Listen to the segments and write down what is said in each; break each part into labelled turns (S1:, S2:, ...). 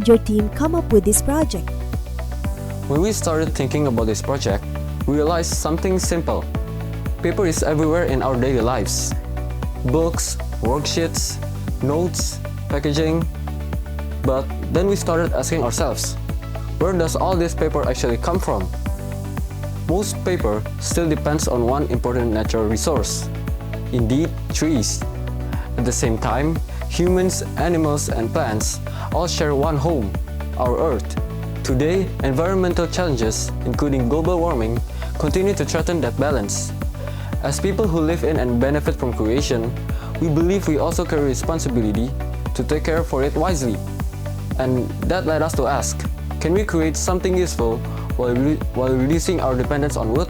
S1: did your team come up with this project?
S2: When we started thinking about this project, we realized something simple. Paper is everywhere in our daily lives. Books, worksheets, notes, packaging. But then we started asking ourselves, where does all this paper actually come from? Most paper still depends on one important natural resource, indeed trees. At the same time, humans, animals, and plants all share one home, our Earth. Today, environmental challenges, including global warming, continue to threaten that balance. As people who live in and benefit from creation, we believe we also carry responsibility to take care for it wisely. And that led us to ask, can we create something useful while reducing our dependence on wood?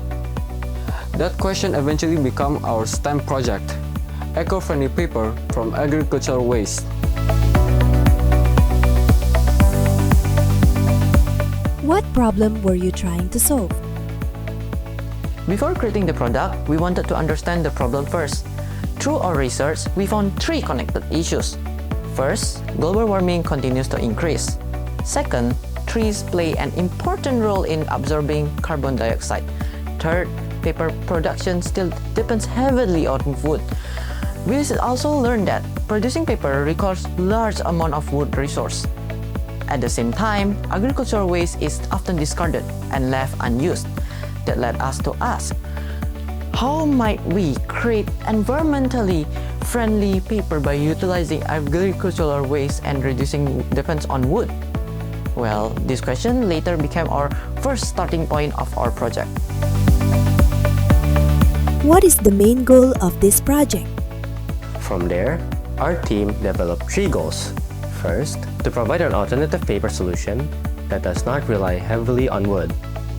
S2: That question eventually became our STEM project, eco-friendly paper from agricultural waste.
S1: What problem were you trying to solve?
S3: Before creating the product, we wanted to understand the problem first. Through our research, we found three connected issues. First, global warming continues to increase. Second, trees play an important role in absorbing carbon dioxide. Third, paper production still depends heavily on wood. We also learned that producing paper requires large amount of wood resource. At the same time, agricultural waste is often discarded and left unused. That led us to ask, how might we create environmentally friendly paper by utilizing agricultural waste and reducing dependence on wood? Well, this question later became our first starting point of our project.
S1: What is the main goal of this project?
S4: From there, our team developed three goals. First, to provide an alternative paper solution that does not rely heavily on wood.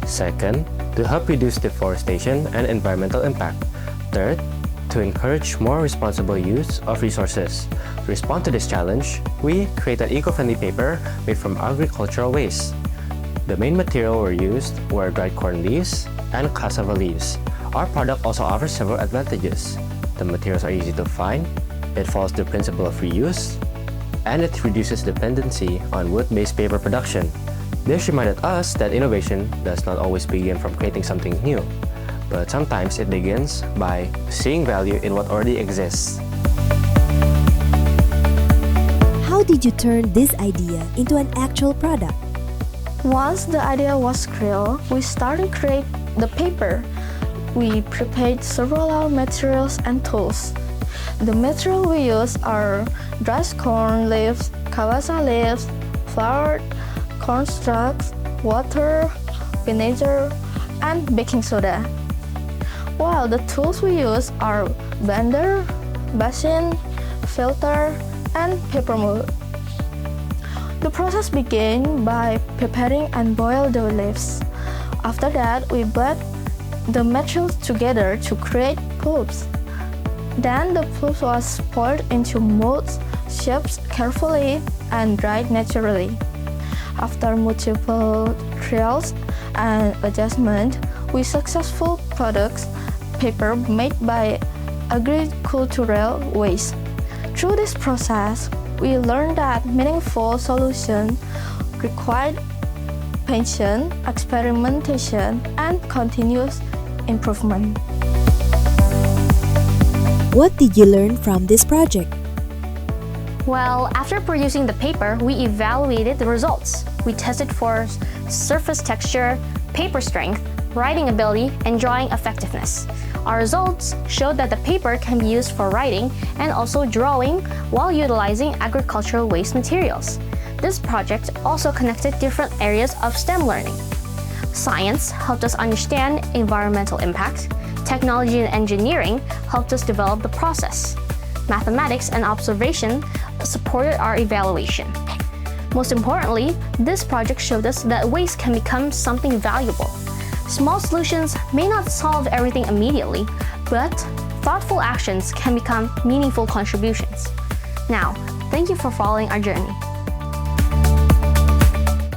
S4: Second, to help reduce deforestation and environmental impact. Third, to encourage more responsible use of resources. To respond to this challenge, we created eco-friendly paper made from agricultural waste. The main material we used were dried corn leaves and cassava leaves. Our product also offers several advantages. The materials are easy to find, it follows the principle of reuse, and it reduces dependency on wood-based paper production. This reminded us that innovation does not always begin from creating something new, but sometimes it begins by seeing value in what already exists.
S1: How did you turn this idea into an actual product?
S5: Once the idea was clear, we started create the paper. We prepared several materials and tools. The material we use are dried corn leaves, cassava leaves, flour, cornstarch, water, vinegar, and baking soda. While the tools we use are blender, basin, filter, and paper mold. The process began by preparing and boil the leaves. After that, we blend the materials together to create pulps. Then the pulp was poured into molds, shaped carefully, and dried naturally. After multiple trials and adjustment, we successful products paper made by agricultural waste. Through this process, we learned that meaningful solutions required patience, experimentation, and continuous improvement.
S1: What did you learn from this project?
S6: Well, after producing the paper, we evaluated the results. We tested for surface texture, paper strength, writing ability, and drawing effectiveness. Our results showed that the paper can be used for writing and also drawing while utilizing agricultural waste materials. This project also connected different areas of STEM learning. Science helped us understand environmental impact. Technology and engineering helped us develop the process. Mathematics and observation supported our evaluation. Most importantly, this project showed us that waste can become something valuable. Small solutions may not solve everything immediately, but thoughtful actions can become meaningful contributions. Now, thank you for following our journey.